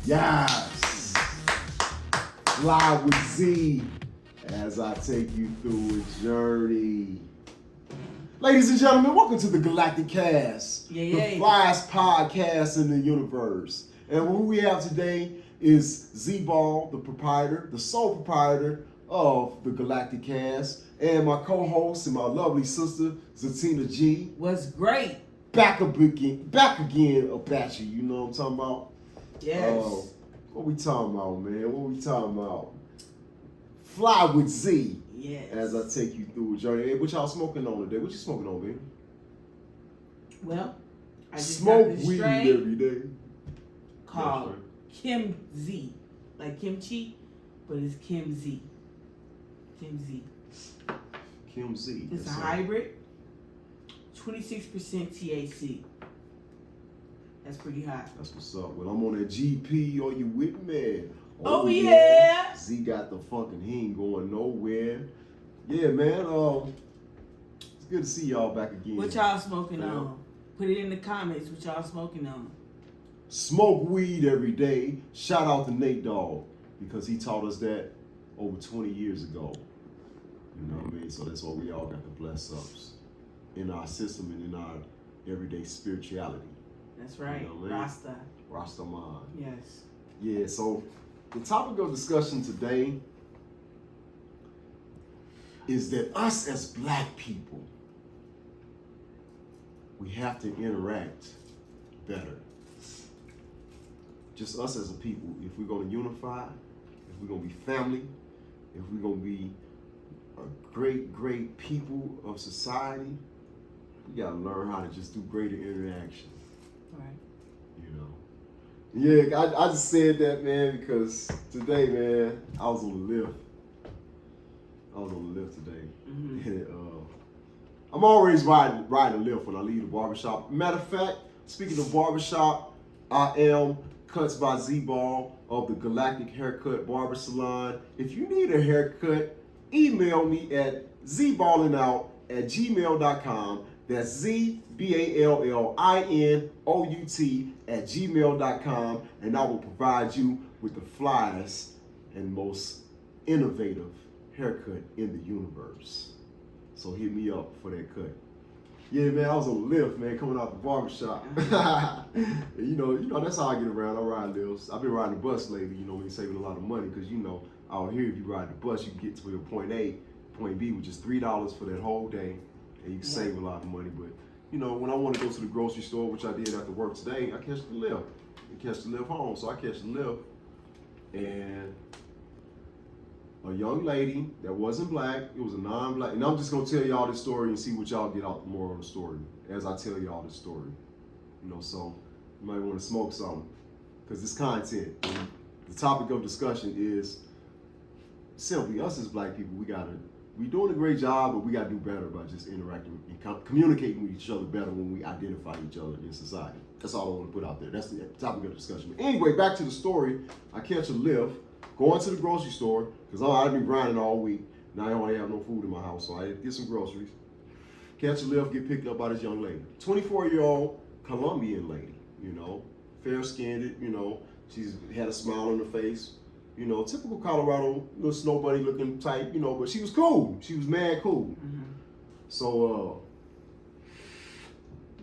Yes. Fly with Z as I take you through a journey. Ladies and gentlemen, welcome to the Galactic Cast, the Flyest podcast in the universe. And who we have today is Z-Ball, the proprietor, the sole proprietor of the Galactic Cast, and my co-host and my lovely sister, Zatina G. What's great? Back again, a batcher. You know what I'm talking about? Yes. What we talking about, man? What we talking about? Fly with Z. Yes. As I take you through a journey. Hey, what y'all smoking on today? What you smoking on, baby? Well, I just smoke got this weed strain every day. called Kim Z, like kimchi, but it's Kim Z. Kim Z. Kim Z. It's a hybrid. 26% THC. That's pretty high. That's what's up. Well, I'm on that GP. Are you with me? Oh yeah. Z got the fucking. He ain't going nowhere. Yeah, man. It's good to see y'all back again. What y'all smoking on? Put it in the comments. What y'all smoking on? Smoke weed every day. Shout out to Nate Dogg because he taught us that over 20 years ago. You know what I mean? So that's why we all got the bless ups in our system and in our everyday spirituality. That's right. You know what I mean? Rasta. Rasta man. Yes. Yeah, so the topic of discussion today is that us as black people, we have to interact better. Just us as a people. If we're going to unify, if we're going to be family, if we're going to be a great people of society, we got to learn how to just do greater interaction. Right. You know? Yeah, I just said that, man, because today, man, I was on the lift. Today. Mm-hmm. And, I'm always riding the lift when I leave the barbershop. Matter of fact, speaking of barbershop, I am Cuts by Z-Ball of the Galactic Haircut Barber Salon. If you need a haircut, email me at zballinout@gmail.com. That's zballinout@gmail.com, and I will provide you with the flyest and most innovative haircut in the universe. So hit me up for that cut. Yeah, man, I was on the lift, man, coming out the barbershop. you know, that's how I get around. I ride lifts. I've been riding the bus lately, you know, when you're saving a lot of money, because, you know, out here, if you ride the bus, you can get to your point A, point B, with just $3 for that whole day, and you can save a lot of money. But, you know, when I want to go to the grocery store, which I did after work today, I catch the lift. Home. So I catch the lift, and a young lady that wasn't black, it was a non-black, and I'm just gonna tell y'all this story and see what y'all get out more on the story as I tell y'all this story. You know, so you might want to smoke something, because this content, and the topic of discussion is simply us as black people. We doing a great job, but we gotta do better by just interacting and communicating with each other better when we identify each other in society. That's all I want to put out there. That's the topic of discussion. But anyway, back to the story. I catch a lift, going to the grocery store, because I've been grinding all week. Now I don't have no food in my house, so I had to get some groceries. Catch a lift, get picked up by this young lady. 24-year-old Colombian lady, you know, fair-skinned, you know, she's had a smile on her face. You know, typical Colorado, little snow bunny looking type, you know, but she was cool. She was mad cool. Mm-hmm. So,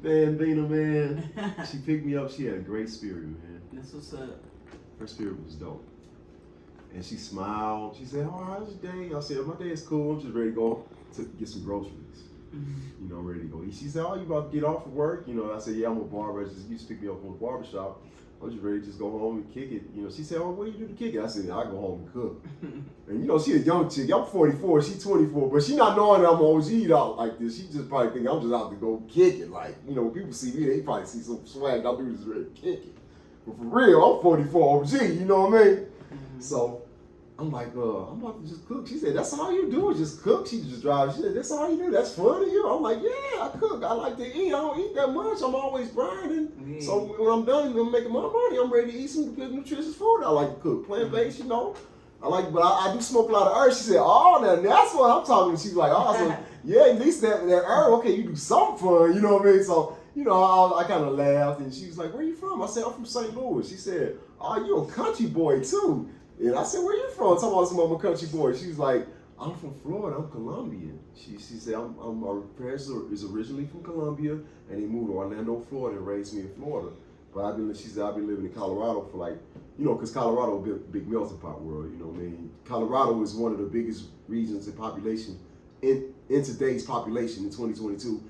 man, she picked me up. She had a great spirit, man. That's what's up. Her spirit was dope. And she smiled. She said, "Oh, how's your day?" I said, "My day is cool. I'm just ready to go to get some groceries." Mm-hmm. You know, ready to go eat. She said, "Oh, you about to get off of work?" You know, I said, "Yeah, I'm a barber. You just pick me up from the barbershop. I was just ready to just go home and kick it." You know, she said, "Oh, what do you do to kick it?" I said, "I go home and cook." And you know, she a young chick. I'm 44, she 24, but she not knowing that I'm OG'd out like this. She just probably think I'm just out to go kick it. Like, you know, when people see me, they probably see some swag. I'll do this ready to kick it. But for real, I'm 44 OG, you know what I mean? Mm-hmm. So I'm like, I'm about to just cook. She said, "That's all you do is just cook." She just drives. She said, "That's all you do? That's fun to you?" I'm like, "Yeah, I cook. I like to eat. I don't eat that much. I'm always grinding. Mm. So when I'm done, I'm making my money. I'm ready to eat some good, nutritious food. I like to cook. Plant-based, you know. But I do smoke a lot of herbs." She said, "Oh, now that's what I'm talking." She's like, "Oh, so yeah, at least that herb. Okay, you do something fun, you know what I mean?" So I kind of laughed, and she was like, "Where you from?" I said, "I'm from St. Louis." She said, "Oh, you a country boy too?" And I said, "Where you from?" Talking about some other country boy. She was like, "I'm from Florida. I'm Colombian." She said, "Our parents is originally from Colombia, and they moved to Orlando, Florida, and raised me in Florida. But she said I've been living in Colorado for like, because Colorado is a big melting pot world. You know what I mean? Colorado is one of the biggest regions in population in today's population in 2022.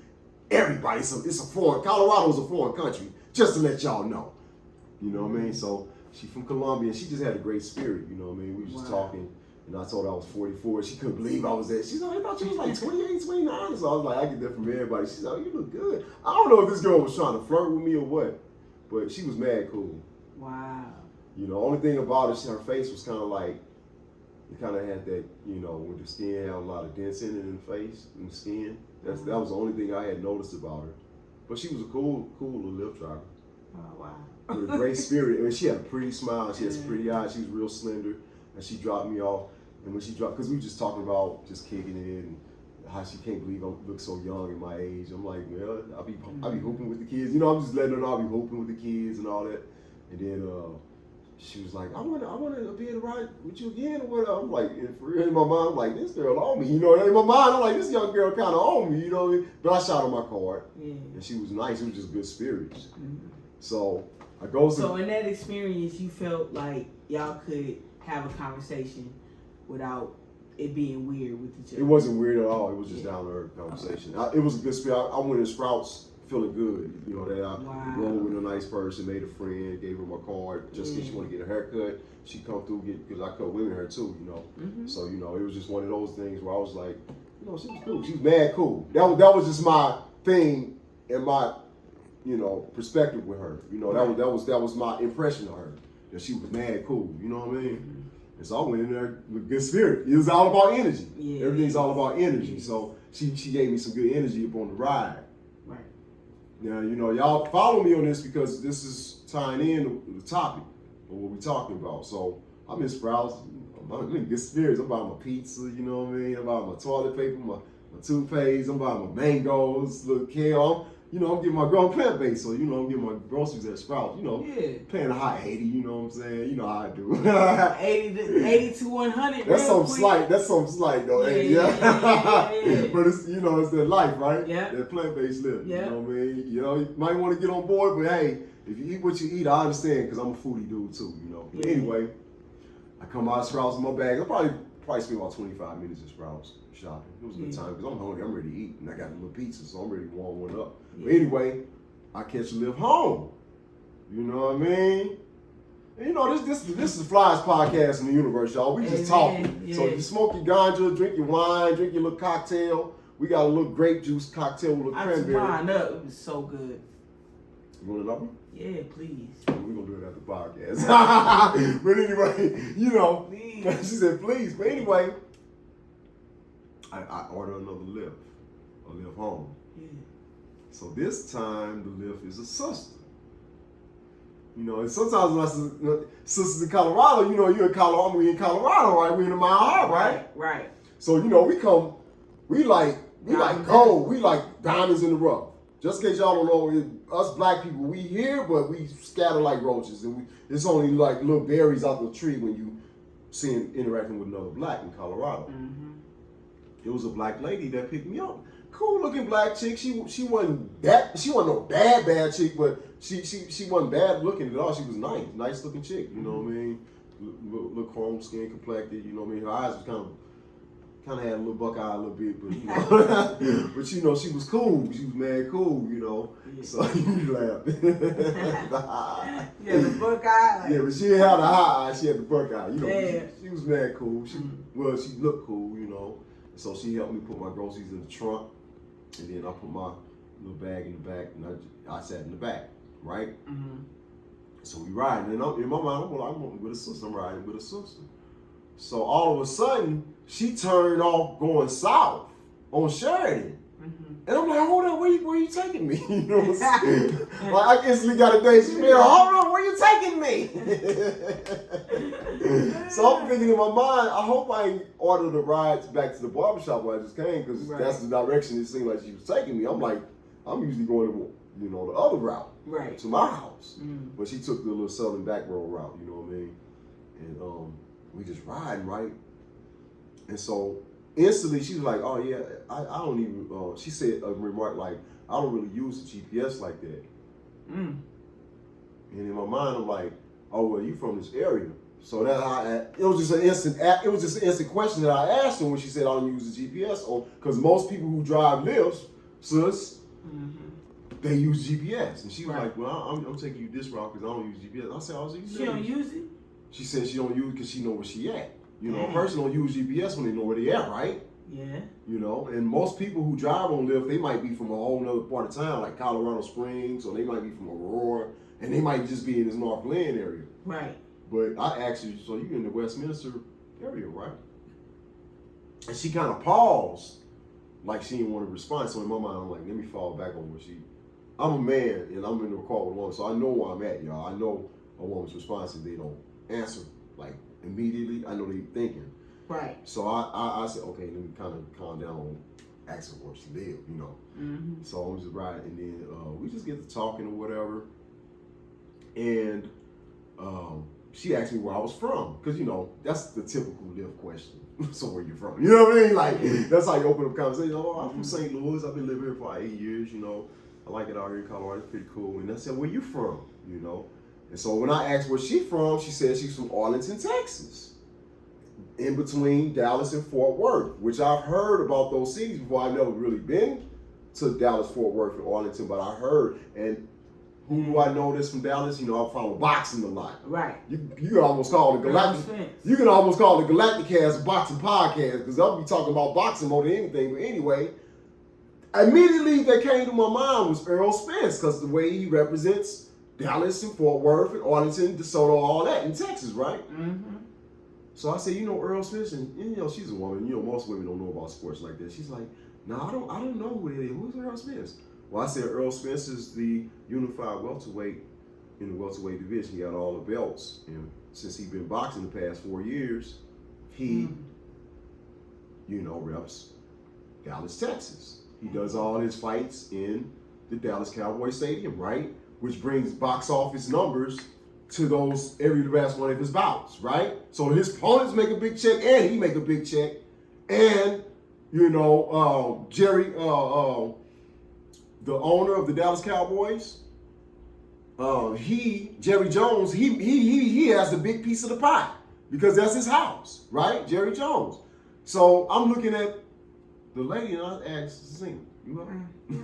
Everybody, it's a foreign. Colorado's a foreign country. Just to let y'all know. You know what I mean? So she from Colombia, and she just had a great spirit. You know what I mean? We was just talking. And I told her I was 44. She couldn't believe I was there. She's like, "I thought you was like 28, 29. So I was like, I get that from everybody. She's like, "Oh, you look good." I don't know if this girl was trying to flirt with me or what, but she was mad cool. Wow. Only thing about it, her face was kind of like, it kind of had that, with the skin had a lot of dents in it in the face, in the skin. That was the only thing I had noticed about her. But she was a cool little Lyft driver. Oh, wow. With a great spirit. I mean, she had a pretty smile. She had some pretty eyes. She was real slender. And she dropped me off. And when she dropped, because we were just talking about just kicking it and how she can't believe I look so young at my age. I'm like, well, I'll be hooping with the kids. I'm just letting her know I'll be hooping with the kids and all that. And then she was like, I want to be able to ride with you again or whatever. I'm like, for real, in my mind, I'm like, this girl on me. In my mind, I'm like, this young girl kind of on me, what I mean? But I shot her my card. Yeah. And she was nice. It was just good spirits. Mm-hmm. So I go. So in that experience, you felt like y'all could have a conversation without it being weird with each other. It wasn't weird at all. It was just down to earth conversation. It was a good spirit. I went in Sprouts feeling good. That I rolled with a nice person, made a friend, gave her my card just in case she wanted to get a haircut. She come through because I cut women hair too. Mm-hmm. So it was just one of those things where I was like, she was cool. She was mad cool. That was just my thing and my perspective with her. That was my impression of her. That she was mad cool. You know what I mean? Mm-hmm. And so I went in there with good spirit. It was all about energy. Yeah. Everything's all about energy. Yeah. So she gave me some good energy upon the ride. Right. Now, y'all follow me on this because this is tying in to the topic of what we're talking about. So I'm in Sprouts. I'm in good spirits. I'm buying my pizza, you know what I mean? I'm buying my toilet paper, my toothpaste. I'm buying my mangoes, little kale. I'm getting my grown plant-based, so, I'm getting my groceries at Sprouts, paying a high 80, you know what I'm saying? You know how I do. 80 to 100. That's something slight. That's something slight, though. Yeah. But it's, it's that life, right? Yeah. That plant-based living. Yeah. You know what I mean? You might want to get on board, but hey, if you eat what you eat, I understand, because I'm a foodie dude, too, But anyway, I come out of Sprouts with my bag. I probably spent about 25 minutes at Sprouts shopping. It was a good time, because I'm hungry. I'm ready to eat, and I got a little pizza, so I'm ready to warm one up. Yeah. But anyway, I catch a lift home. You know what I mean? And this is the Flyest podcast in the universe, y'all. We just talking. Yeah. So you smoke your ganja, drink your wine, drink your little cocktail. We got a little grape juice cocktail with a little cranberry. I took mine up. It was so good. You want another one? Yeah, please. We're going to do it after the podcast. But anyway, please. She said, please. But anyway, I ordered another lift, a lift home. Yeah. So this time the lift is a sister. And sometimes when I sisters in Colorado, you're in Colorado, we in Colorado, right? We in the Mile High, right? Right. So we like gold, we like diamonds in the rough. Just in case y'all don't know, us black people, we here, but we scatter like roaches, and it's only like little berries out the tree when you see interacting with another black in Colorado. Mm-hmm. It was a black lady that picked me up. Cool looking black chick. She wasn't no bad chick, but she wasn't bad looking at all. She was nice looking chick. You know what I mean? Look chrome skin complected. You know what I mean? Her eyes was kind of had a little buck eye a little bit, but but she was cool. She was mad cool. Yeah. So you laugh. Yeah, the buck eye. Yeah, but she didn't have the high eye. She had the buck eye. She was mad cool. She looked cool. So she helped me put my groceries in the trunk, and then I put my little bag in the back, and I sat in the back, right? Mm-hmm. So we riding, and in my mind, I'm with a sister. I'm riding with a sister. So all of a sudden, she turned off going south on Sheridan. Mm-hmm. And I'm like, hold on, where you taking me? You know what I'm saying? Like, I instantly got a day. She's like, hold on, where you taking me? So I'm thinking in my mind, I hope I ain't ordered the rides back to the barbershop where I just came, because that's the direction it seemed like she was taking me. I'm like, I'm usually going to you know, the other route right to my house. Mm. But she took the little southern back road route, you know what I mean? And we just riding, right? And so instantly she was like, oh yeah, I don't even, she said a remark like, I don't really use the GPS like that. Mm. And in my mind, I'm like, oh, well, you from this area. So that it was just an instant question that I asked her when she said I don't use the GPS on, because most people who drive lifts, sis, they use GPS. And she was like, well, I'm taking you this route because I don't use GPS. I said, oh, so she don't use it? She said she don't use it because she know where she at. You know, a person don't use GPS when they know where they at, right? Yeah. You know, and most people who drive on Lyft, they might be from a whole nother part of town, like Colorado Springs, or they might be from Aurora, and they might just be in this North Glen area. Right. But I asked her, so you in the Westminster area, right? And she kind of paused, like she didn't want to respond. So in my mind, I'm like, let me fall back on where I'm a man, and I'm in the car with a woman, so I know where I'm at, y'all. I know a woman's response if they don't answer, like, immediately. I know they thinking. Right. So I said, okay, let me kind of calm down on asking where she lived, you know. Mm-hmm. So I'm just riding, and then we just get to talking or whatever. And she asked me where I was from, because, you know, that's the typical Lyft question. So where you from? You know what I mean? Like, that's how you open up conversation. Oh, I'm from St. Louis. I've been living here for 8 years, you know. I like it out here in Colorado. It's pretty cool. And I said, where you from? You know. And so when I asked where she from, she said she's from Arlington, Texas, in between Dallas and Fort Worth, which I've heard about those cities before. I've never really been to Dallas, Fort Worth, and Arlington, but I heard. And who do I know this from Dallas? You know, I follow boxing a lot. Right. You can almost call the Galactic. You can almost call the Galactic cast a boxing podcast, because I'll be talking about boxing more than anything. But anyway, immediately that came to my mind was Earl Spence, because the way he represents Dallas and Fort Worth and Arlington, DeSoto, all that in Texas, right? Mm-hmm. So I said, you know, Earl Spence, and you know, she's a woman. You know, most women don't know about sports like that. She's like, no, I don't know who it is. Who's Earl Spence? Well, I said Earl Spence is the unified welterweight in the welterweight division. He got all the belts, and since he's been boxing the past 4 years, he, you know, reps Dallas, Texas. He does all his fights in the Dallas Cowboy Stadium, right? Which brings box office numbers to those every last one of his bouts, right? So his opponents make a big check, and he make a big check, and you know, Jerry, the owner of the Dallas Cowboys, Jerry Jones, he has the big piece of the pie because that's his house, right? Jerry Jones. So I'm looking at the lady and I asked, "Sing, you up?" You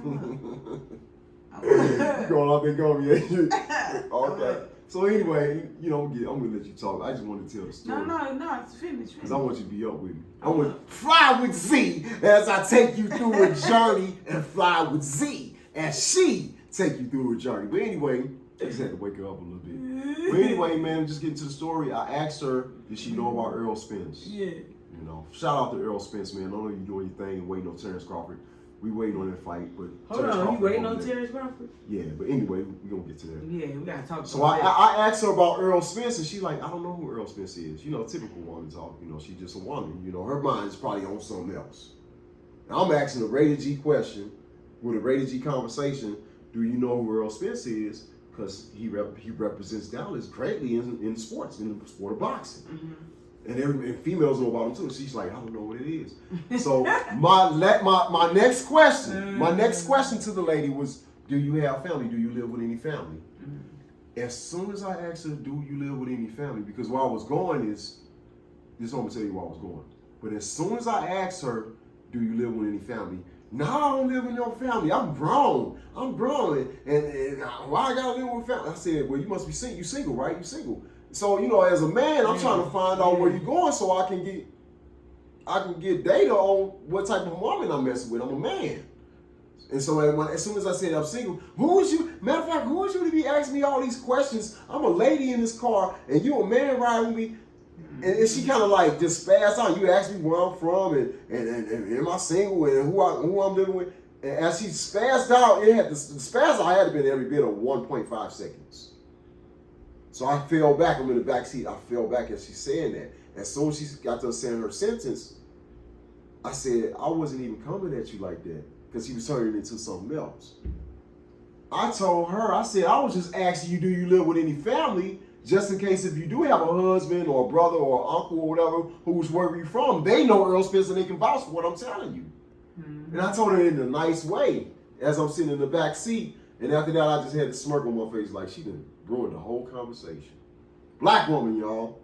going off and going, yeah. Okay. So anyway, you know, I'm gonna let you talk. I just want to tell the story. No, it's finished. Because I want you to be up with me. I want to fly with Z as I take you through a journey, and fly with Z as she take you through a journey. But anyway, I just had to wake her up a little bit. But anyway, man, just getting to the story. I asked her, did she know about Earl Spence? Yeah. You know, shout out to Earl Spence, man. I know you doing your thing, waiting on Terrence Crawford. We waiting on that fight, but hold on, you waiting on Terrence Crawford? Yeah, but anyway, we're gonna get to that. Yeah, we gotta talk about So I asked her about Earl Spence, and she like, I don't know who Earl Spence is. You know, typical woman talk. You know, she's just a woman. You know, her mind is probably on something else. And I'm asking a rated G question with a rated G conversation. Do you know who Earl Spence is? Because he represents Dallas greatly in sports, in the sport of boxing. Mm-hmm. And females know about him too. She's like, I don't know what it is. So my next question to the lady was, do you have family? Do you live with any family? Mm-hmm. As soon as I asked her, do you live with any family? Because where I was going is, this I'm gonna tell you where I was going. But as soon as I asked her, do you live with any family? No, I don't live with no family. I'm grown. And why I gotta live with family? I said, well, you must be single. You single, right? You single. So, you know, as a man, I'm trying to find out where you're going so I can get data on what type of woman I'm messing with. I'm a man. And so as soon as I said I'm single, who is you? Matter of fact, who is you to be asking me all these questions? I'm a lady in this car and you a man riding with me. And she kind of like just spazzed out. You asked me where I'm from and am I single and who I'm living with. And as she spazzed out, the spaz I had to been every bit of 1.5 seconds. So I fell back. I'm in the back seat. I fell back as she's saying that. As soon as she got to saying her sentence, I said, I wasn't even coming at you like that, because he was turning into something else. I told her, I said, I was just asking you, do you live with any family? Just in case if you do have a husband or a brother or uncle or whatever, who's wherever you're from, they know Earl Spence and they can vouch for what I'm telling you. Mm-hmm. And I told her in a nice way as I'm sitting in the back seat. And after that, I just had a smirk on my face like she done ruined the whole conversation. Black woman, y'all.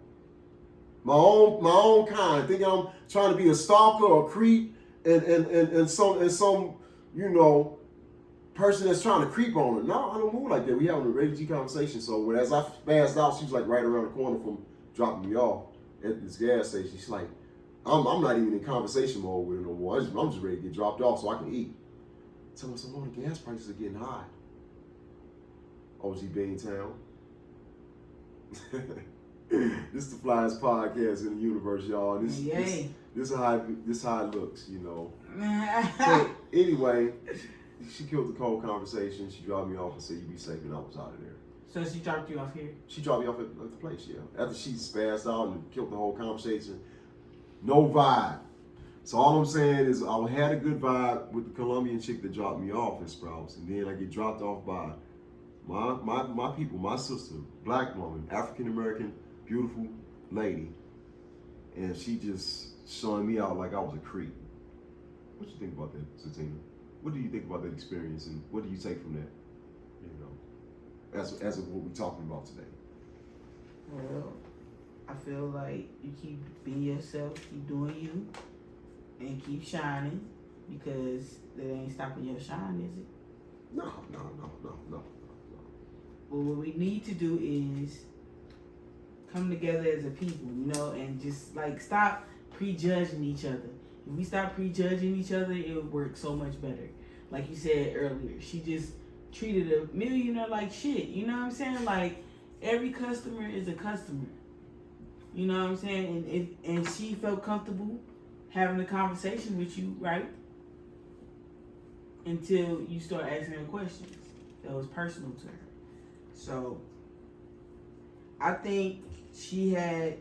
My own kind. Thinking I'm trying to be a stalker or a creep and some, you know, person that's trying to creep on her. No, I don't move like that. We having a Reggie G conversation. So as I passed out, she was like right around the corner from dropping me off at this gas station. She's like, I'm not even in conversation mode with her no more. I'm just ready to get dropped off so I can eat. Tell me some more, the gas prices are getting high. OG Beantown. This is the Flyest podcast in the universe, y'all. This how it looks, you know. So anyway, she killed the cold conversation. She dropped me off and said, "You be safe," and I was out of there. So she dropped you off here? She dropped me off at the place, yeah. After she spazzed out and killed the whole conversation, no vibe. So all I'm saying is I had a good vibe with the Colombian chick that dropped me off at Sprouts, and then I get dropped off by my people, my sister, black woman, African American, beautiful lady, and she just showing me out like I was a creep. What you think about that, Zatina? What do you think about that experience, and what do you take from that? You know, as of what we're talking about today. Well, I feel like you keep being yourself, keep doing you, and keep shining, because that ain't stopping your shine, is it? No. Well, what we need to do is come together as a people, you know, and just like stop prejudging each other. If we stop prejudging each other, it would work so much better. Like you said earlier, she just treated a millionaire like shit. You know what I'm saying? Like every customer is a customer. You know what I'm saying? And she felt comfortable having a conversation with you, right? Until you start asking her questions that was personal to her. So I think she had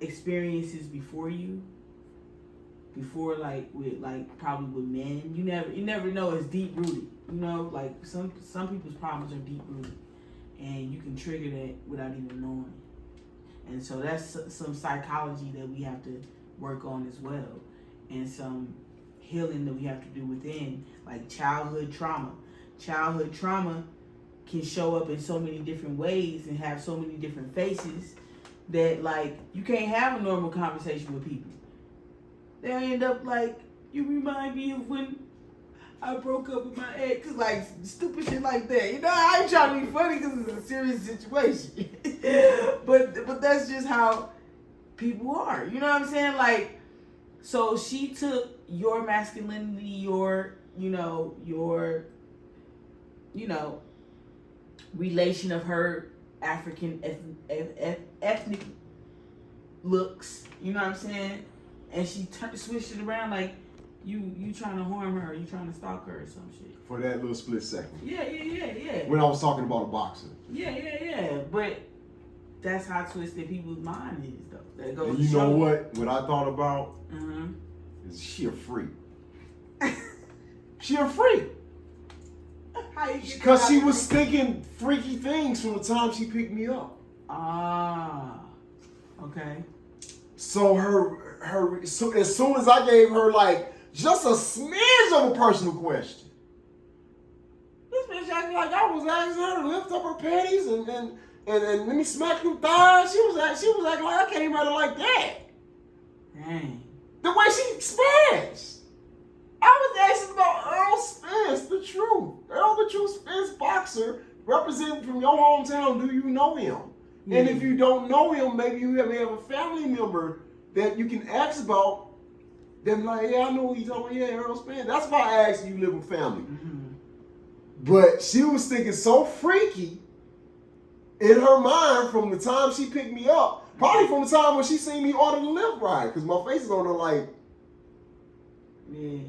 experiences before you. Before, probably with men, you never know. It's deep rooted, you know. Like some people's problems are deep rooted, and you can trigger that without even knowing. And so that's some psychology that we have to work on as well, and some healing that we have to do within, like childhood trauma. Childhood trauma can show up in so many different ways and have so many different faces that like you can't have a normal conversation with people. They end up like, you remind me of when I broke up with my ex, like stupid shit like that. You know, I ain't trying to be funny because it's a serious situation. but that's just how people are. You know what I'm saying? Like, so she took your masculinity, your relation of her African ethnic looks. You know what I'm saying? And she switched it around like you trying to harm her, or you trying to stalk her or some shit. For that little split second. Yeah. When I was talking about a boxer. Yeah. But that's how twisted people's mind is, though. That goes. And you know what? What I thought about is she a freak. She a freak. Because she was thinking freaky things from the time she picked me up. Ah, okay. So so as soon as I gave her like just a smidge of a personal question, this bitch acted like I was asking her to lift up her panties and let me smack them thighs. She was acting like I came at her like that. Dang. The way she spazzed. I was asking about Earl Spence, the truth. Earl the Truth Spence, boxer, representing from your hometown. Do you know him? Yeah. And if you don't know him, maybe you may have a family member that you can ask about. Then like, yeah, I know what he's talking about. Yeah, Earl Spence. That's why I asked you live with family. Mm-hmm. But she was thinking so freaky in her mind from the time she picked me up. Probably from the time when she seen me order the Lyft ride, because my face is on her like. Yeah.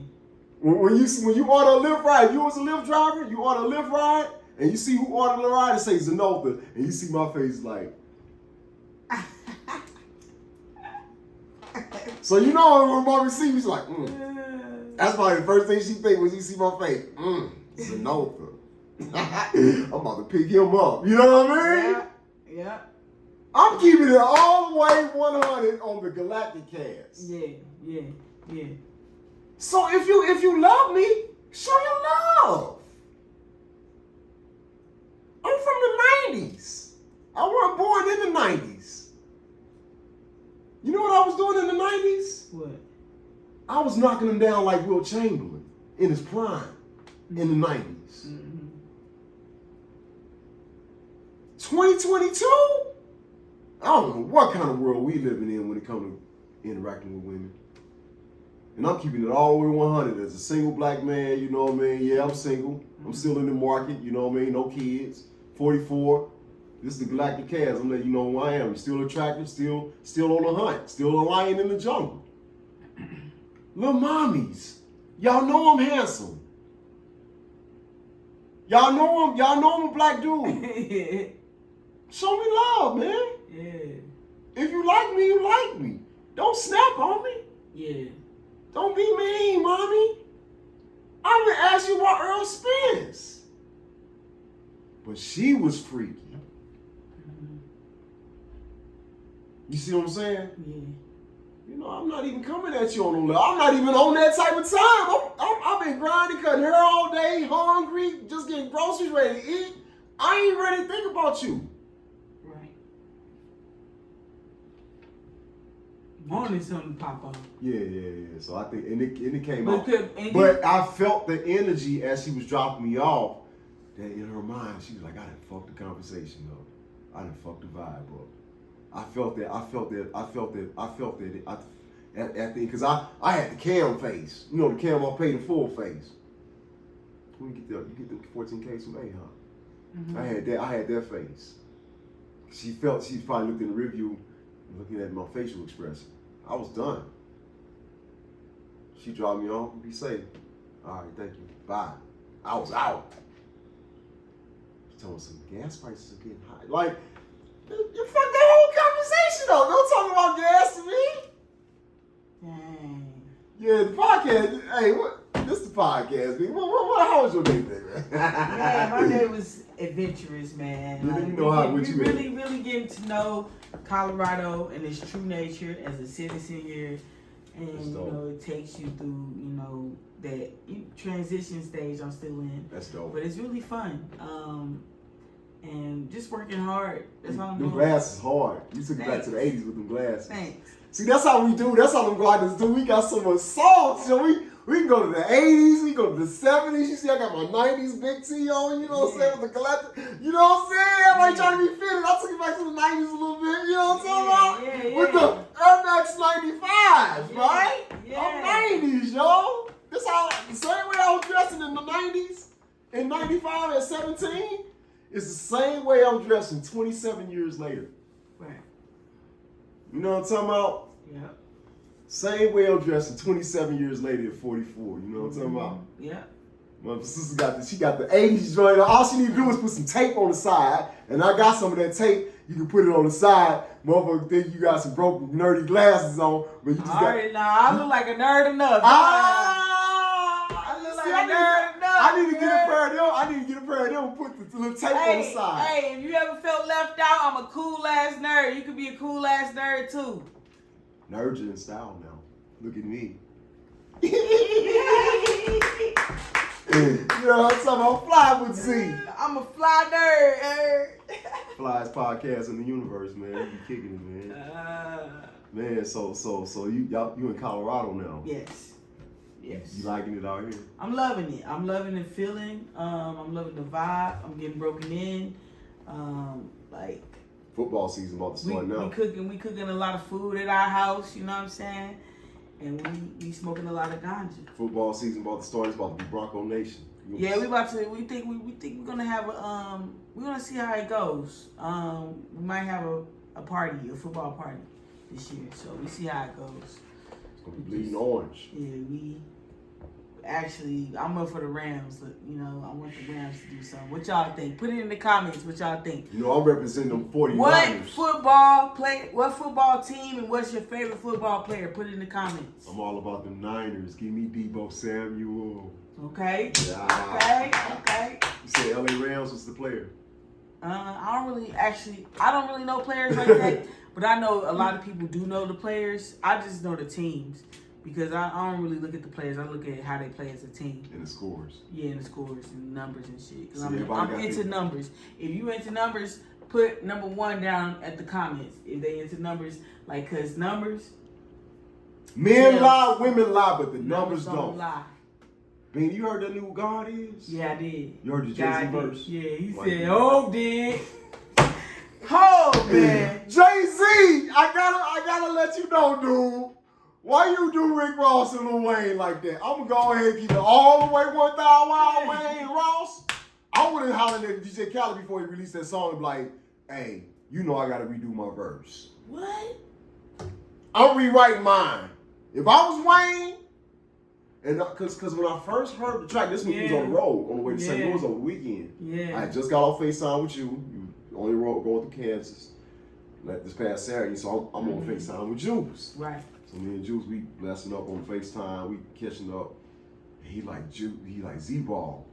When you order a Lyft ride, you was a Lyft driver, you order a Lyft ride, and you see who ordered the ride, it says Zanotha, and you see my face like. So you know when mommy see me, she's like, That's probably the first thing she think when she see my face. Zanotha. I'm about to pick him up. You know what I mean? Yeah. I'm keeping it all the way 100 on the Galactic cast. Yeah. So if you love me, show your love. I'm from the 90s. I wasn't born in the 90s. You know what I was doing in the 90s? What? I was knocking him down like Will Chamberlain in his prime in the 90s. Mm-hmm. 2022? I don't know what kind of world we living in when it comes to interacting with women. And I'm keeping it all the way 100 as a single black man, you know what I mean? Yeah, I'm single. I'm still in the market, you know what I mean? No kids. 44. This is the Galactic cast. I'm letting you know who I am. Still attractive, still on the hunt, still a lion in the jungle. Little mommies, y'all know I'm handsome. Y'all know I'm a black dude. Show me love, man. Yeah. If you like me, you like me. Don't snap on me. Yeah. Don't be mean, mommy. I'm gonna ask you about Earl Spence. But she was freaky. Mm-hmm. You see what I'm saying? Yeah. You know, I'm not even coming at you on no level. I'm not even on that type of time. I've been grinding, cutting hair all day, hungry, just getting groceries, ready to eat. I ain't ready to think about you. Right. Wanted something to pop off. Yeah. So I think, and it came But out. But I felt the energy as she was dropping me off, that in her mind, she was like, I done fucked the conversation up. I done fucked the vibe up. I felt that at the, because I had the cam face. You know, the cam I paid in full face. When you get the 14K from A, huh? Mm-hmm. I had that face. She probably looked in the review, looking at my facial expression. I was done. She dropped me off. Be safe. All right, thank you. Bye. I was out. She told me some gas prices are getting high. Like, you fucked that whole conversation up. Don't talk about gas to me. Dang. Yeah, the podcast. Hey, what? This is the podcast, man. How was your day today, man? Yeah, my day was adventurous, man. Like, you know how what you really getting to know Colorado and its true nature as a citizen here, and you know it takes you through that transition stage I'm still in. That's dope. But it's really fun. And just working hard. That's all I'm doing. doing. Them glasses hard. You took it back to the 80s with them glasses. Thanks. See, that's how we do. That's how them gliders do. We got so much sauce. So we can go to the 80s. We go to the 70s. You see, I got my 90s big T on. You know what I'm saying? With the Galactic. You know what I'm saying? Everybody trying to be fitted. I took it back to the 90s a little bit. You know what I'm talking about? Yeah. With the Air Max 95, right? Yeah. I'm 90s, yo. That's how, the same way I was dressing in the 90s, in 95 at 17, it's the same way I'm dressing 27 years later. Right. You know what I'm talking about? Yeah. Same way I'm dressing 27 years later at 44. You know what I'm talking about? Yeah. My sister got the 80s joint. All she need to do is put some tape on the side, and I got some of that tape. You can put it on the side. Motherfucker think you got some broken nerdy glasses on, but you just I look like a nerd enough. I look like a nerd enough. I need to get a pair of them. I need to get a pair of them and put the little tape on the side. Hey, if you ever felt left out, I'm a cool ass nerd. You could be a cool ass nerd too. Nerds are in style now. Look at me. You know what I'm talking about? Fly with Z. I'm a fly nerd. Flyest podcast in the universe, man. You be kicking it, man. Man, so you in Colorado now? Yes. You liking it out here? I'm loving it. I'm loving the feeling. I'm loving the vibe. I'm getting broken in. Like football season about to start now. We cooking a lot of food at our house. You know what I'm saying? And we smoking a lot of ganja. Football season about to start. It's about to be Bronco Nation. Yeah, we think we're gonna have we're gonna see how it goes. We might have a party, a football party this year. So we see how it goes. It's gonna be bleeding orange. Yeah, actually, I'm up for the Rams. You know, I want the Rams to do something. What y'all think? Put it in the comments. What y'all think? You know, I'm representing them 49ers. What football team, and what's your favorite football player? Put it in the comments. I'm all about them Niners. Give me Debo Samuel. Okay. Yeah. Okay. You said LA Rams was the player. I don't really know players like that, but I know a lot of people do know the players. I just know the teams because I don't really look at the players. I look at how they play as a team. And the scores. Yeah, and the scores and numbers and shit. Because See, I'm into numbers. If you into numbers, put number 1 down at the comments. If they into numbers, like, because numbers. Men lie, women lie, but the numbers don't. Lie. Ben, you heard that new God is? Yeah, I did. You heard the Jay-Z verse? Yeah, he said, "Oh, did." Oh, man. Jay-Z, I gotta let you know, dude. Why you do Rick Ross and Lil Wayne like that? I'm gonna go ahead and keep it all the way 1,000 Wild Wayne and Ross. I would have hollered at DJ Khaled before he released that song and be like, hey, you know I gotta redo my verse. What? I'm rewriting mine. If I was Wayne, and because when I first heard the track, this one was on the road on the way to St. Louis on the weekend. Yeah. I just got off FaceTime with you. You on the road going through Kansas. Like this past Saturday, so I'm on FaceTime with Juice. Right. So me and Juice, we blessing up on FaceTime. We catching up. And he like Z-Ball.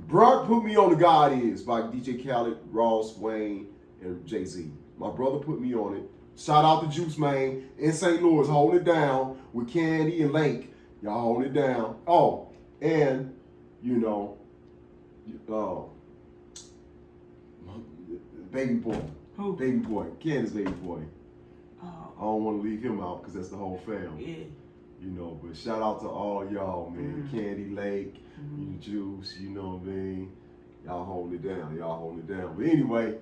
Bruh put me on the God Is by DJ Khaled, Ross, Wayne, and Jay-Z. My brother put me on it. Shout out to Juice, man. In St. Louis, holding it down with Candy and Lake. Y'all holding it down. Oh, and, you know, baby boy. Who? Baby boy. Candace baby boy. Oh. I don't want to leave him out because that's the whole family. Yeah. You know, but shout out to all y'all, man. Candy Lake, you Juice, you know what I mean? Y'all holding it down. But anyway,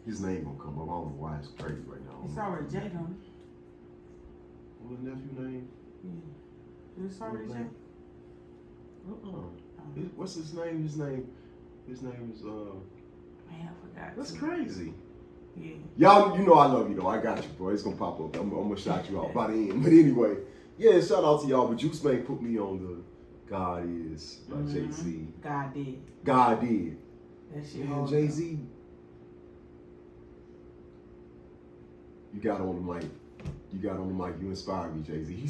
his name gonna come up. I don't know why it's crazy right now. It's already Jay, don't it? What the nephew name? Yeah. It's already Jay? What's his name? His name is Man, I forgot. That's crazy. Yeah. Y'all, you know I love you though. I got you, bro. It's gonna pop up. I'm gonna shout you out by the end. But anyway, yeah, shout out to y'all. But Juice May put me on the God Is by Jay-Z. God did. God did. That shit. Man, Jay-Z. You got on the mic. You inspired me, Jay-Z. He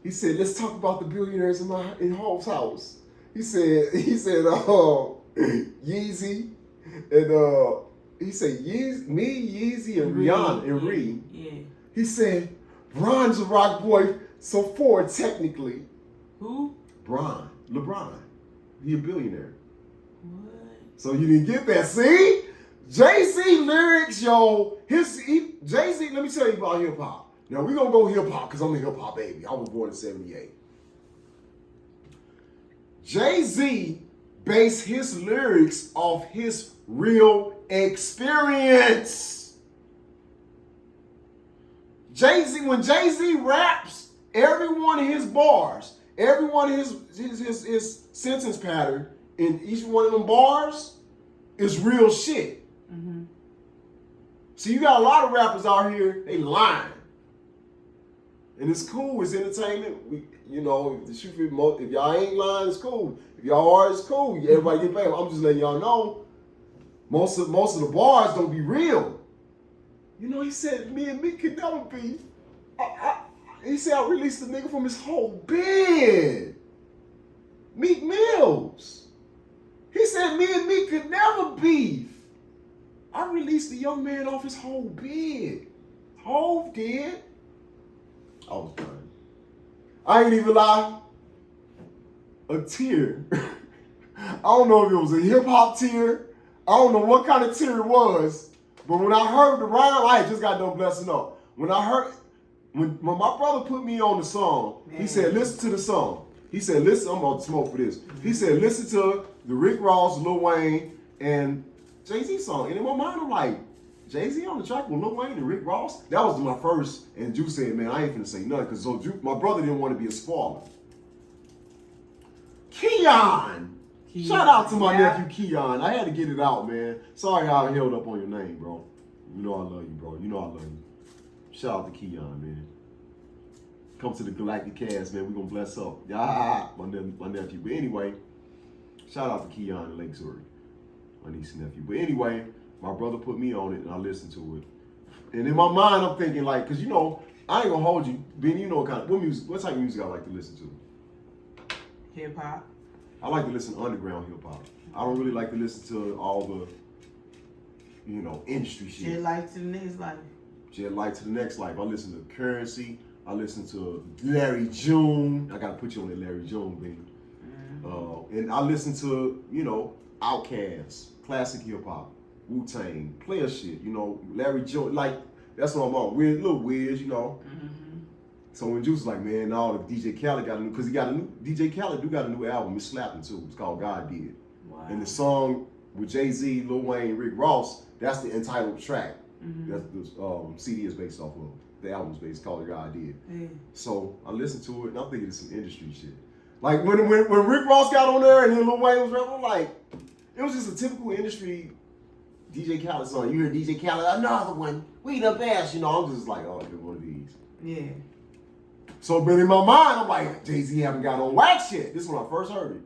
said, let's talk about the billionaires in Hall's house. He said, Yeezy and he said, Yeezy, and Rihanna and Ree. Yeah. He said, Bron's a rock boy, so Ford technically. Who? LeBron. He a billionaire. What? So you didn't get that. See? Jay-Z lyrics, yo. Jay-Z, let me tell you about hip hop. Now we're gonna go hip hop because I'm a hip hop baby. I was born in 78. Jay-Z based his lyrics off his real experience. When Jay-Z raps, every one of his bars, every one of his sentence pattern in each one of them bars is real shit. So you got a lot of rappers out here, they lying. And it's cool, it's entertainment. If y'all ain't lying, it's cool. If y'all are, it's cool. Everybody get paid. I'm just letting y'all know, most of the bars don't be real. You know, he said, me and me could never be. He said, I released the nigga from his whole bed. Meek Mills. He said, me and me could never beef. I released the young man off his whole bed. Hove did. I was done. I ain't even lie. A tear. I don't know if it was a hip hop tear. I don't know what kind of tear it was. But when I heard the rhyme, I had just got no blessing up. When my brother put me on the song, he said, listen to the song. He said, listen, I'm about to smoke for this. He said, listen to the Rick Ross, Lil Wayne, and Jay-Z song. And in my mind, I'm like, Jay-Z on the track with Lil Wayne and Rick Ross? That was my first. And Juice said, man, I ain't finna say nothing. Because my brother didn't want to be a spoiler. Keon. Shout out to my nephew Keon. I had to get it out, man. Sorry how I held up on your name, bro. You know I love you, bro. You know I love you. Shout out to Keon, man. come to the Galactic cast, man. We gonna bless up. Yeah, my nephew. But anyway, shout out to Keon and Lake Zurich, my niece and nephew. But anyway, my brother put me on it and I listened to it. And in my mind, I'm thinking like, cause you know, I ain't gonna hold you, Ben. You know what type of music I like to listen to? Hip hop. I like to listen to underground hip hop. I don't really like to listen to all the, you know, industry shit. Jet light to the next life. Jet light to the next life. I listen to Currency. I listen to Larry June. I gotta put you on that Larry June, baby. And I listen to, you know, Outkast, classic hip hop, Wu-Tang, player shit. You know, Larry June. Like that's what I'm on. Little Wiz, you know. So when Juice was like, man, no, the DJ Khaled got a new, because DJ Khaled got a new album. It's slapping too. It's called God Did. Wow. And the song with Jay-Z, Lil Wayne, Rick Ross, that's the entitled track. That's the CD is based off of. The album's based called God Did. So I listened to it and I'm thinking it's some industry shit. Like when Rick Ross got on there and then Lil Wayne was rapping, like, it was just a typical industry DJ Khaled song. You hear DJ Khaled, another one, we the best, you know. I'm just like, oh, I get one of these. Yeah. So, but in my mind, I'm like, Jay-Z haven't got on wax yet. This is when I first heard it.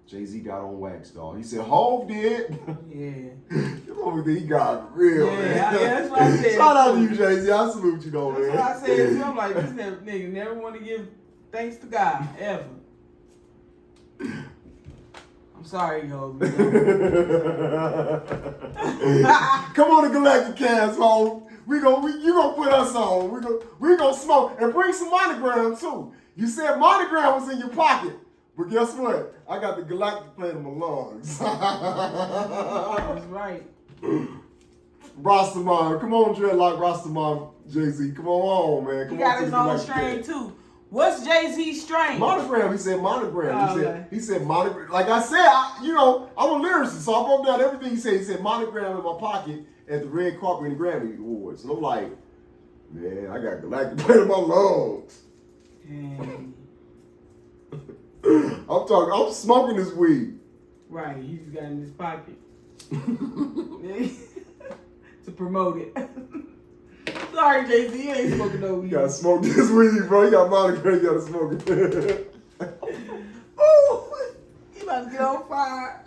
Jay-Z got on wax, dog. He said, Hov did. Yeah. He got real, man. Yeah, that's what I said. Shout out to you, Jay-Z. I salute you, though, man. That's what I said. So I'm like, this nigga never want to give thanks to God, ever. I'm sorry, yo. Come on to Galactic cast, home. You gonna put us on. We gonna smoke and bring some monogram too. You said monogram was in your pocket, but guess what? I got the Galactic playing in my lungs. That's right. Rastaman, come on, Dreadlock Rastaman, Jay-Z, come on, man. Come he got his own strain too. What's Jay-Z's strain? Monogram. He said monogram. Oh, He said monogram. Like I said, I'm a lyricist, so I broke down everything he said. He said monogram in my pocket at the red carpet and Grammy Awards. And I'm like, man, I got Galactic playing in my lungs. I'm smoking this weed. Right, he just got it in his pocket. To promote it. Sorry, Jay-Z, you ain't smoking no weed. You gotta smoke this weed, bro. You got monogram, you gotta smoke it. Ooh, he about to get on fire.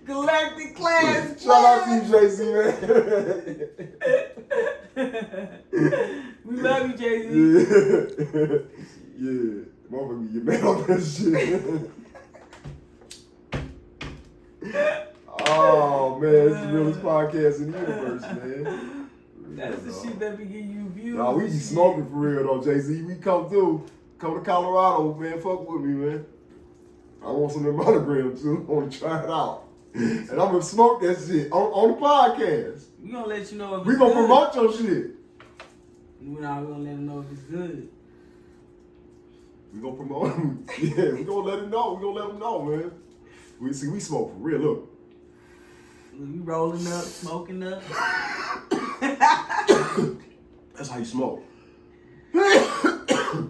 Galactic class. Shout out to you, Jay-Z, man. We love you, Jay-Z. Yeah. Motherfucker, you mad on that shit. Oh, man, it's the realest podcast in the universe, man. That's the shit that be getting you views. Nah, we be smoking for real, though, Jay-Z. We come to Colorado, man. Fuck with me, man. I want some of the monogram, too. I want to try it out. And I'm going to smoke that shit on the podcast. We going to let you know if we it's gonna good. Promote your shit. We're not going to let them know if it's good. We gonna promote him. Yeah, we gonna let him know. We gonna let him know, man. We smoke for real. Look. We rolling up, smoking up. That's how you smoke. For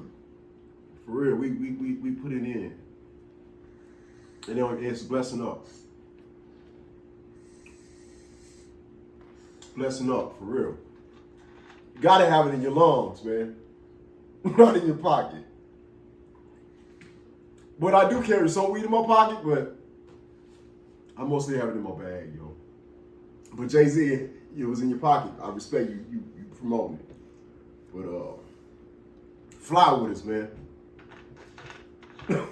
real, we put it in. And then it's blessing up. Blessing up, for real. You gotta have it in your lungs, man. Not in your pocket. But I do carry some weed in my pocket, but I mostly have it in my bag, yo. But Jay-Z, it was in your pocket. I respect you. You promoting it. But fly with us, man. The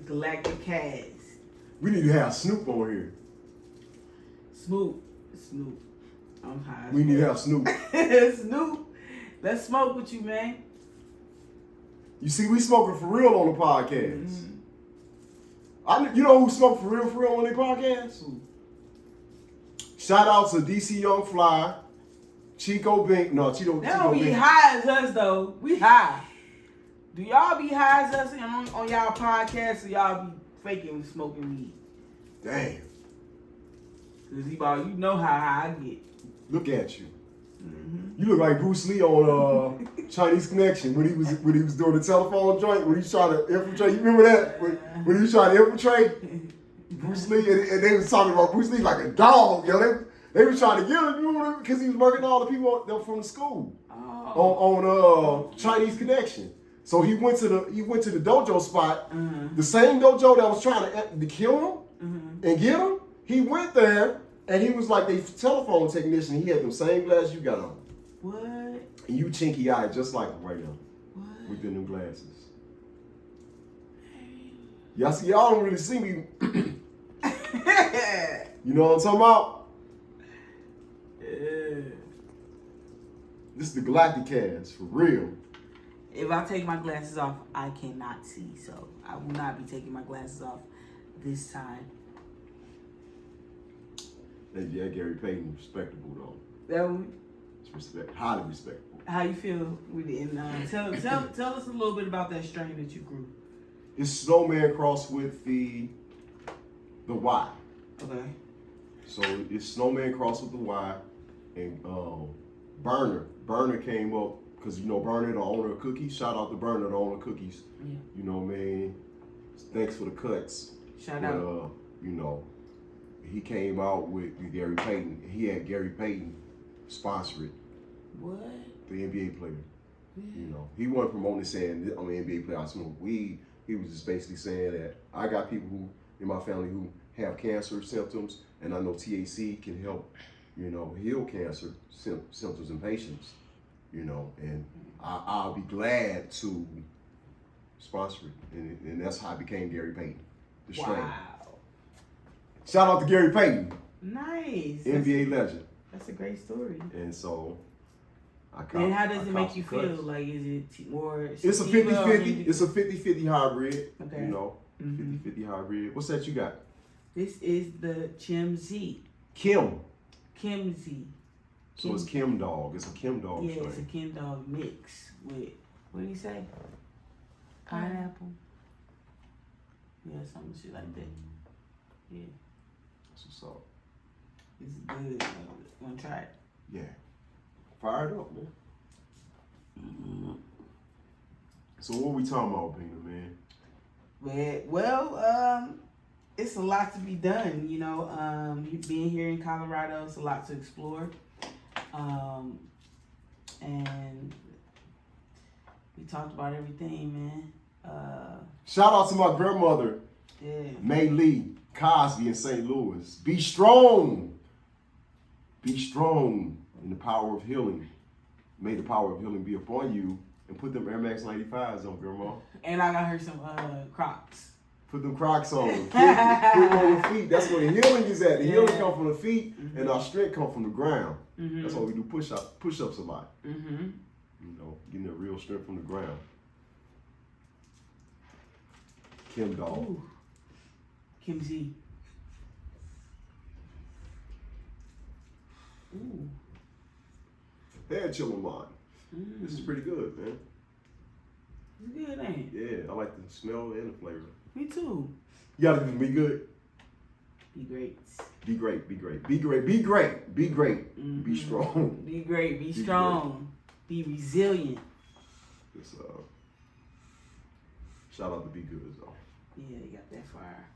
Galactic cast. We need to have Snoop on here. Snoop. I'm high. We need to have Snoop. Snoop. Let's smoke with you, man. You see, we smoking for real on the podcast. You know who smoked for real on their podcast? Shout out to DC Young Fly, Chico Bink. No, Chico They don't be high as us, though. We high. Do y'all be high as us on y'all podcast, or y'all be faking smoking weed? Damn. Cause you know how high I get. Look at you. You look like Bruce Lee on Chinese Connection when he was doing the telephone joint when he was trying to infiltrate. You remember that when he was trying to infiltrate Bruce Lee and they was talking about Bruce Lee like a dog, yo. They was trying to get him, you know, because he was murking all the people from the school. on Chinese Connection. So he went to the dojo spot, the same dojo that was trying to kill him and get him. He went there and he was like the telephone technician. He had them same glasses you got on. What? And you chinky eyed just like him right now. What? With the new glasses. Y'all don't really see me. You know what I'm talking about? Yeah. This is the Galactic cast, for real. If I take my glasses off, I cannot see. So I will not be taking my glasses off this time. Yeah, Gary Payton, respectable though. That one, It's highly respectable. how you feel with it? And tell us a little bit about that strain that you grew. It's snowman crossed with the Y. Okay. So it's snowman crossed with the Y, and Burner came up because Burner, the owner of Cookies. Shout out to Burner, the owner of Cookies. Yeah. You know, man. Thanks for the cuts. Shout out. He came out with Gary Payton. He had Gary Payton sponsor it. What? The NBA player. Yeah. He wasn't promoting saying I'm an NBA player, I smoke weed. He was just basically saying that I got people who in my family who have cancer symptoms, and I know THC can help, heal cancer symptoms in patients, and I'll be glad to sponsor it. And that's how I became Gary Payton, the strain. Wow. Shout out to Gary Payton. Nice. NBA legend. That's a great story. And so, And how does it make you feel? Like, is it more? It's a 50-50. It's a 50-50 hybrid. Okay. 50-50 hybrid. What's that you got? This is the Chimz. Kim. Kimz. So it's Kim Dog. It's a Kim Dog Yeah, strain. it's a Kim Dog mix with, what do you say? Pineapple? Yeah, some shit like that. Yeah. That's what's up. It's good. Wanna try it? Yeah. Fire it up, man. So what we talking about, Pina, man? Well, it's a lot to be done, being here in Colorado, it's a lot to explore. And we talked about everything, man. Shout out to my grandmother, Yeah. May Lee Cosby in St. Louis. Be strong. Be strong in the power of healing. May the power of healing be upon you. And put them Air Max 95s on, Grandma. And I got her some Crocs. Put them Crocs on. Put them on the feet. That's where the healing is at. The healing comes from the feet, and our strength comes from the ground. That's why we do push-ups a lot. Getting the real strength from the ground. Kim Dog. Ooh. Kimz. Ooh. Head chill on mine. This is pretty good, man. It's good, ain't it? Yeah, I like the smell and the flavor. Me too. You gotta be good. Be great. Be great, be great, be great, be great, be great. Be strong. Be great, be strong. Be resilient. It's, shout out to Be Good, though. Yeah, you got that fire.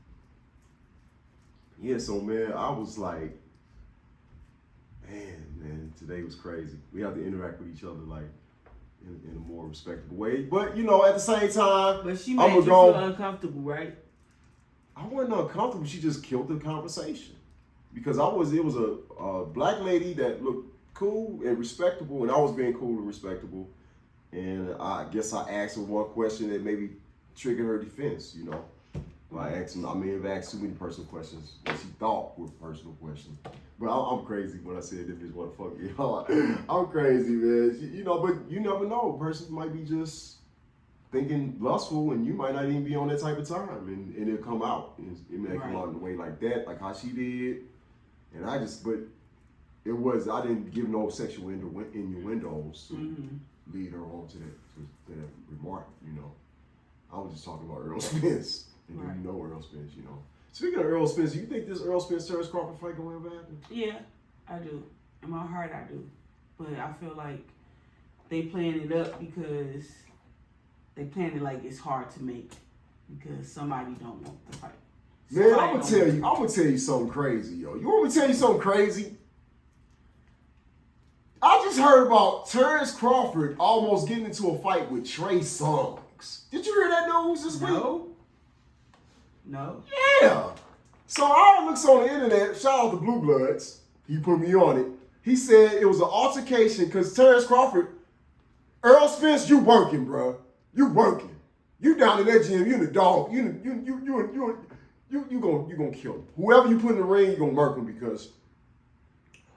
Yeah, so man, I was like, man, today was crazy. We have to interact with each other like in a more respectable way. But at the same time, But she made you feel uncomfortable, right? I wasn't uncomfortable. She just killed the conversation because it was a black lady that looked cool and respectable, and I was being cool and respectable. And I guess I asked her one question that maybe triggered her defense. I may have asked too many personal questions that she thought were personal questions. But I'm crazy when I said that bitch wanna fuck me. I'm crazy, man. But you never know. A person might be just thinking lustful, and you might not even be on that type of time, and it'll come out. It may come out in a way like that, like how she did. And I didn't give no sexual innuendos to lead her on to that remark. I was just talking about Earl Spence. And Earl Spence, Speaking of Earl Spence, do you think this Earl Spence Terrence Crawford fight gonna ever happen? Yeah, I do. In my heart, I do. But I feel like they playing it up because they playing it like it's hard to make because somebody don't want the fight. Man, I'm gonna tell you something crazy, yo. You want me to tell you something crazy? I just heard about Terrence Crawford almost getting into a fight with Trey Songz. Did you hear that news this week? No. Yeah. So I looks on the internet, shout out to Blue Bloods. He put me on it. He said it was an altercation because Terrence Crawford, Earl Spence, you working, bro. You working. You down in that gym, you in the dog. You gonna kill him. Whoever you put in the ring, you gonna murk him because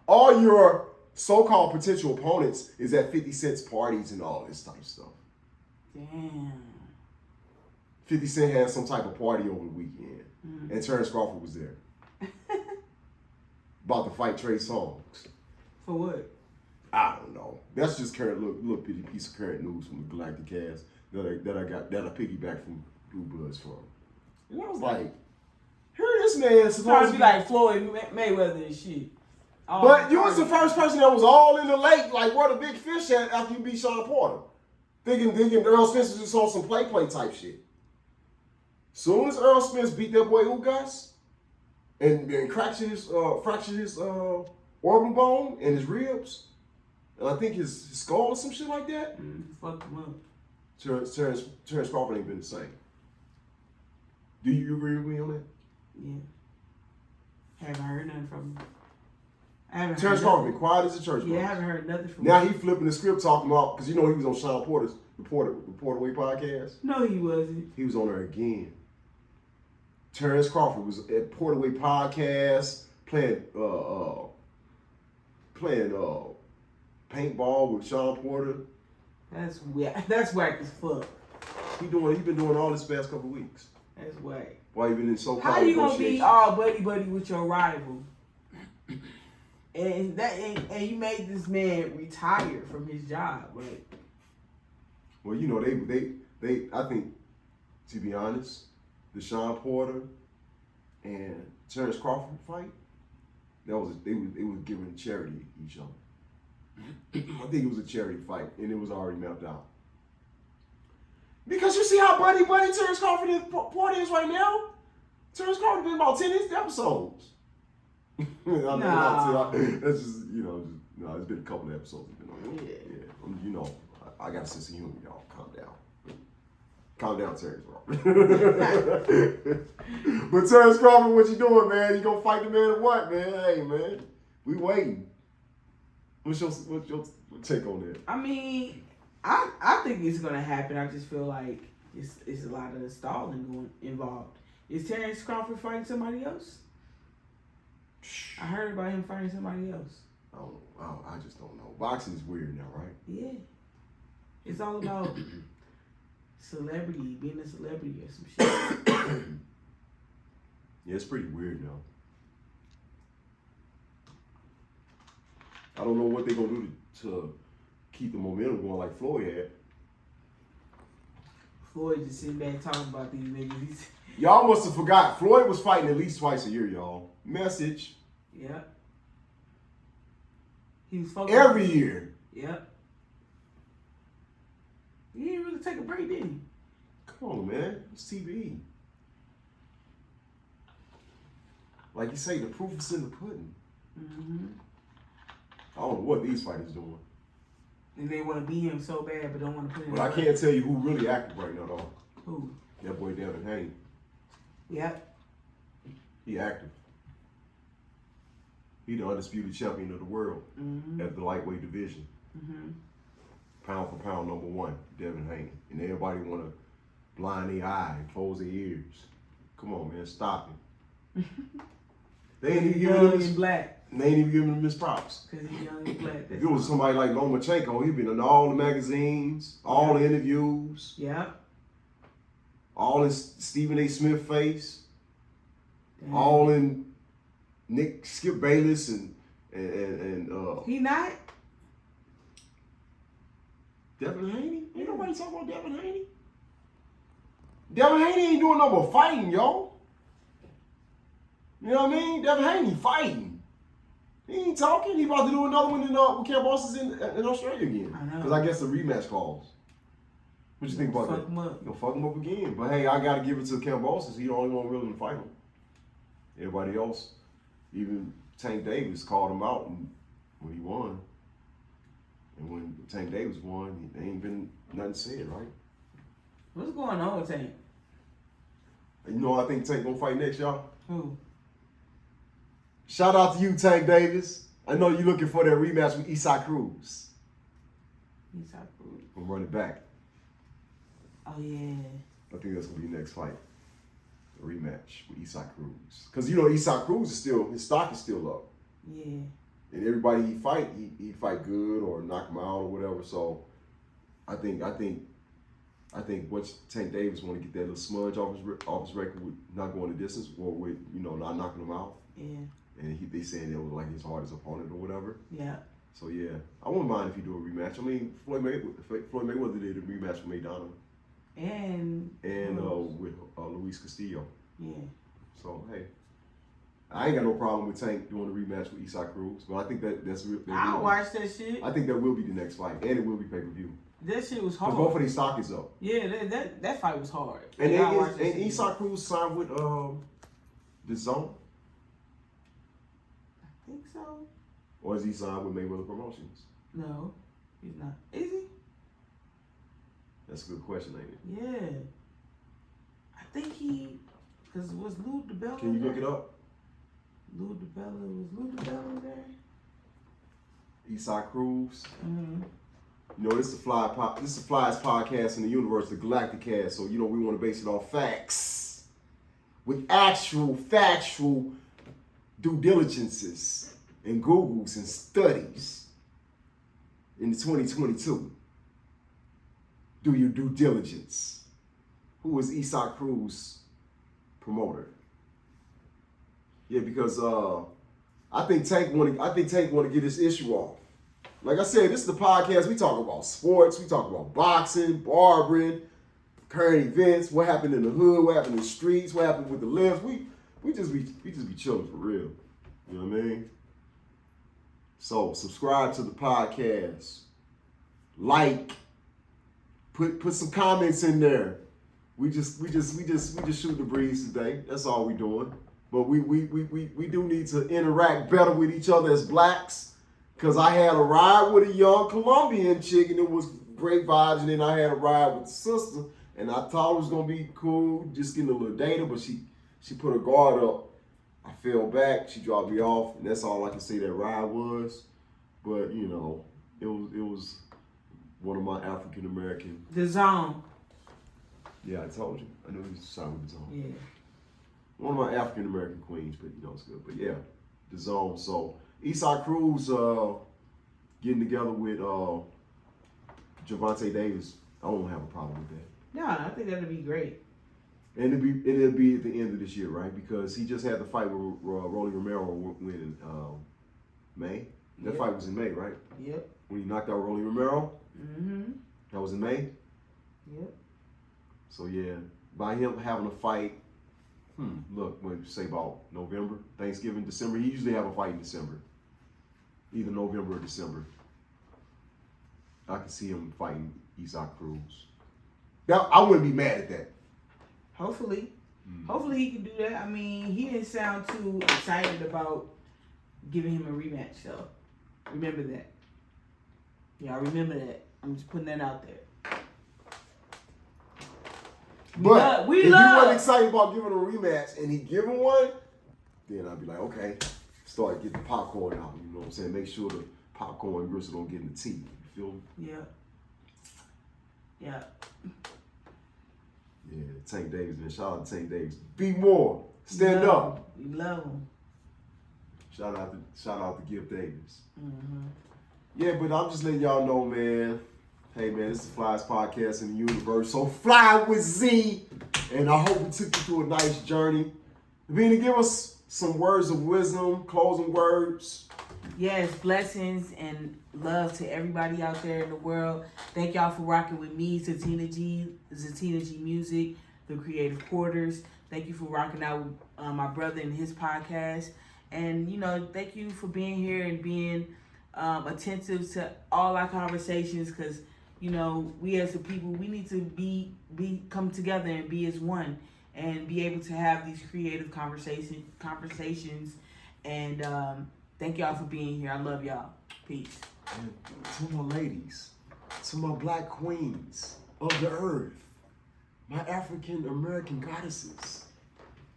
all your so-called potential opponents is at 50 Cent's parties and all this type of stuff. Damn. 50 Cent had some type of party over the weekend, and Terrence Crawford was there. About to fight Trey Songz. For what? I don't know. That's just current little bitty piece of current news from the Galactic cast that I piggybacked from Blue Bloods from. And I was like, here this man supposed Trying to be like Floyd Mayweather and shit. But you was the first person that was all in the lake, like where the big fish at after you beat Sean Porter. Thinking Earl Spence was just on some play type shit. Soon as Earl Spence beat that boy Ugas and fractured his orbital bone and his ribs, and I think his skull or some shit like that. Fucked him up. Terrence Crawford ain't been the same. Do you agree with me on that? Yeah. Haven't heard nothing from him. Terrence Crawford been quiet as a church. Yeah, I haven't heard nothing from him. Now him. he flipping the script talking about, because you know he was on Sean Porter's Reportaway podcast. No, he wasn't. He was on there again. Terrence Crawford was at Portaway podcast playing paintball with Sean Porter. That's whack. That's whack as fuck. He been doing all this past couple weeks. That's whack. While he been in so-called How you gonna be all buddy with your rival? And you made this man retire from his job, like. Well, you know they I think, to be honest, the Sean Porter and Terrence Crawford fight, they was giving charity to each other. I think it was a charity fight, and it was already mapped out. Because you see how buddy Terrence Crawford and Porter is right now. Terrence Crawford been about 10 episodes. That's just it's been a couple of episodes. Yeah. I got a sense of humor, y'all. Calm down. Calm down, Terrence Crawford. But Terrence Crawford, what you doing, man? You gonna fight the man or what, man? Hey, man, we waiting. What's your take on that? I mean, I think it's gonna happen. I just feel like it's a lot of stalling involved. Is Terrence Crawford fighting somebody else? I heard about him fighting somebody else. I just don't know. Boxing is weird now, right? Yeah. It's all about celebrity, being a celebrity or some shit. Yeah, it's pretty weird now. I don't know what they're going to do to keep the momentum going like Floyd had. Floyd just sitting back talking about these niggas. Y'all must have forgot. Floyd was fighting at least twice a year, y'all. Message. Yep. He was focused. Every year. Yep. He didn't really take a break, did he? Come on, man. It's TV. Like you say, the proof is in the pudding. Mm-hmm. I don't know what these fighters doing. And they want to beat him so bad, but don't want to put him. But I can't tell you who really active right now, though. Who? That boy Devin Haney. Yep. He active. He the undisputed champion of the world at the lightweight division. Mm-hmm. Pound for pound, number one, Devin Haney. And everybody want to blind their eye and close their ears. Come on, man, stop it. They ain't even giving him black. They ain't even giving him his props. Because he's young and black. If it was somebody like Lomachenko, he'd been in all the magazines, all the interviews. Yep. All in Stephen A. Smith face. Damn. All in Skip Bayless and he not? Devin Haney? Ain't nobody talking about Devin Haney. Devin Haney ain't doing no more fighting, yo. You know what I mean? Devin Haney fighting. He ain't talking. He about to do another one with Cannabis in Australia again. I know. Because I guess the rematch clause. What you think about that? Fuck him up. Gonna fuck him up again. But hey, I gotta give it to Cannabis. He the only one willing to fight him. Everybody else, even Tank Davis, called him out when he won. Tank Davis won, there ain't been nothing said, right? What's going on with Tank? You know, I think Tank gonna fight next, y'all. Who? Shout out to you, Tank Davis. I know you're looking for that rematch with Isaac Cruz. Isaac Cruz. I'm running back. Oh yeah. I think that's gonna be the next fight. A rematch with Isaac Cruz. Because you know Isaac Cruz is still, his stock is still up. Yeah. And everybody he fight good or knock him out or whatever. So I think once Tank Davis want to get that little smudge off his record with not going the distance or with, you know, not knocking him out. Yeah. And they saying it was like his hardest opponent or whatever. Yeah. So yeah, I wouldn't mind if he do a rematch. I mean, Floyd Mayweather did a rematch with Maidana And with Luis Castillo. Yeah. So hey, I ain't got no problem with Tank doing a rematch with Isaac Cruz, but I think that's real. I'll watch that shit. I think that will be the next fight, and it will be pay-per-view. That shit was hard. Because both of these stock is up. Yeah, that fight was hard. And Isaac Cruz signed with the Zone. I think so. Or is he signed with Mayweather Promotions? No, he's not. Is he? That's a good question, ain't it? Yeah. I think he, because was Lou DiBella. Can you look it up? Was Lou DiBella there? Isaac Cruz. Mm-hmm. You know, this is the Flyest podcast in the universe, the Galactic cast. So, you know, we want to base it on facts. With actual, factual due diligences and Googles and studies in 2022. Do your due diligence. Who is Isaac Cruz promoter? Yeah, because I think Tank want to get this issue off. Like I said, this is the podcast. We talk about sports. We talk about boxing, barbering, current events, what happened in the hood, what happened in the streets, what happened with the left. We just be chilling for real. You know what I mean? So subscribe to the podcast. Like. Put some comments in there. We just shoot the breeze today. That's all we doing. But we do need to interact better with each other as blacks. Cause I had a ride with a young Colombian chick and it was great vibes. And then I had a ride with the sister and I thought it was gonna be cool, just getting a little data, but she put her guard up. I fell back, she dropped me off, and that's all I can say that ride was. But you know, it was one of my African American. The Zone. Yeah, I told you. I knew he was signed with the Zone. Yeah. One of my African American queens, but you know it's good. But yeah, the Zone. So Isaac Cruz getting together with Gervonta Davis. I don't have a problem with that. No, I think that'd be great. And it'll be at the end of this year, right? Because he just had the fight with Rolly Romero win in May. That fight was in May, right? Yep. When he knocked out Rolly Romero. Mm-hmm. That was in May. Yep. So yeah, by him having a fight, look, what say about November, Thanksgiving, December. He usually have a fight in December, either November or December. I can see him fighting Isaac Cruz. Now I wouldn't be mad at that. Hopefully he can do that. I mean, he didn't sound too excited about giving him a rematch, so remember that. Y'all remember that. I'm just putting that out there. But if he wasn't excited about giving a rematch and he giving one, then I'd be like, okay, start getting the popcorn out. You know what I'm saying? Make sure the popcorn and gristle don't get in the teeth. You feel me? Yeah. Yeah. Yeah, Tank Davis, man. Shout out to Tank Davis. Be more. Stand up. We love him. Shout out to Gift Davis. Mm-hmm. Yeah, but I'm just letting y'all know, man. Hey, man, this is the Flyest podcast in the universe. So fly with Z. And I hope we took you through a nice journey. Vina, give us some words of wisdom, closing words. Yes, blessings and love to everybody out there in the world. Thank y'all for rocking with me, Zatina G Music, the Creative Quarters. Thank you for rocking out with my brother and his podcast. And, you know, thank you for being here and being attentive to all our conversations because, you know, we as a people, we need to come together and be as one and be able to have these creative conversations. And thank y'all for being here. I love y'all. Peace. And to my ladies, to my black queens of the earth, my African American goddesses.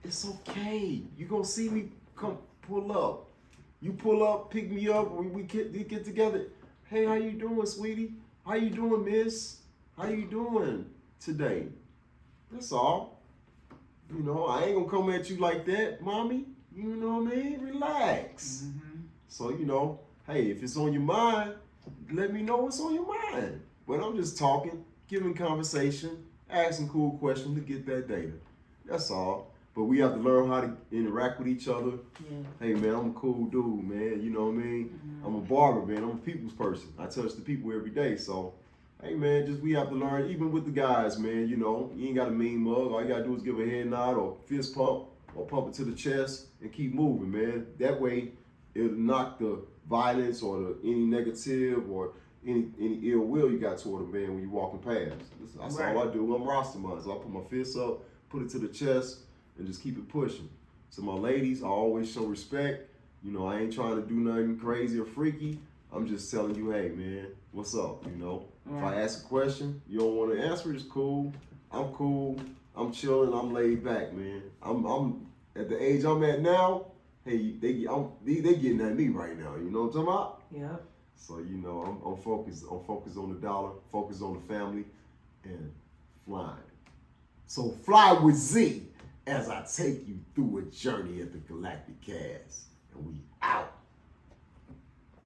It's okay. You gonna see me come pull up. You pull up, pick me up, we get together. Hey, how you doing, sweetie? How you doing, miss? How you doing today? That's all. You know, I ain't gonna come at you like that, mommy. You know what I mean? Relax. Mm-hmm. So, you know, hey, if it's on your mind, let me know what's on your mind. But I'm just talking, giving conversation, asking cool questions to get that data. That's all. But we have to learn how to interact with each other. Yeah. Hey, man, I'm a cool dude, man. You know what I mean? Mm-hmm. I'm a barber, man. I'm a people's person. I touch the people every day. So, hey, man, just we have to learn, even with the guys, man, you know, you ain't got a mean mug. All you got to do is give a head nod or fist pump or pump it to the chest and keep moving, man. That way, it'll knock the violence or any negative or any ill will you got toward a man when you walking past. That's right. all I do. I'm Rastaman. So I put my fist up, put it to the chest, and just keep it pushing. To my ladies, I always show respect. You know, I ain't trying to do nothing crazy or freaky. I'm just telling you, hey, man, what's up, you know? Right. If I ask a question, you don't want to answer it, it's cool. I'm cool. I'm chilling. I'm laid back, man. I'm at the age I'm at now. Hey, they getting at me right now. You know what I'm talking about? Yeah. So you know, I'm focused. I'm focused on the dollar. Focused on the family, and flying. So fly with Z as I take you through a journey at the Galactic Cast, and we out.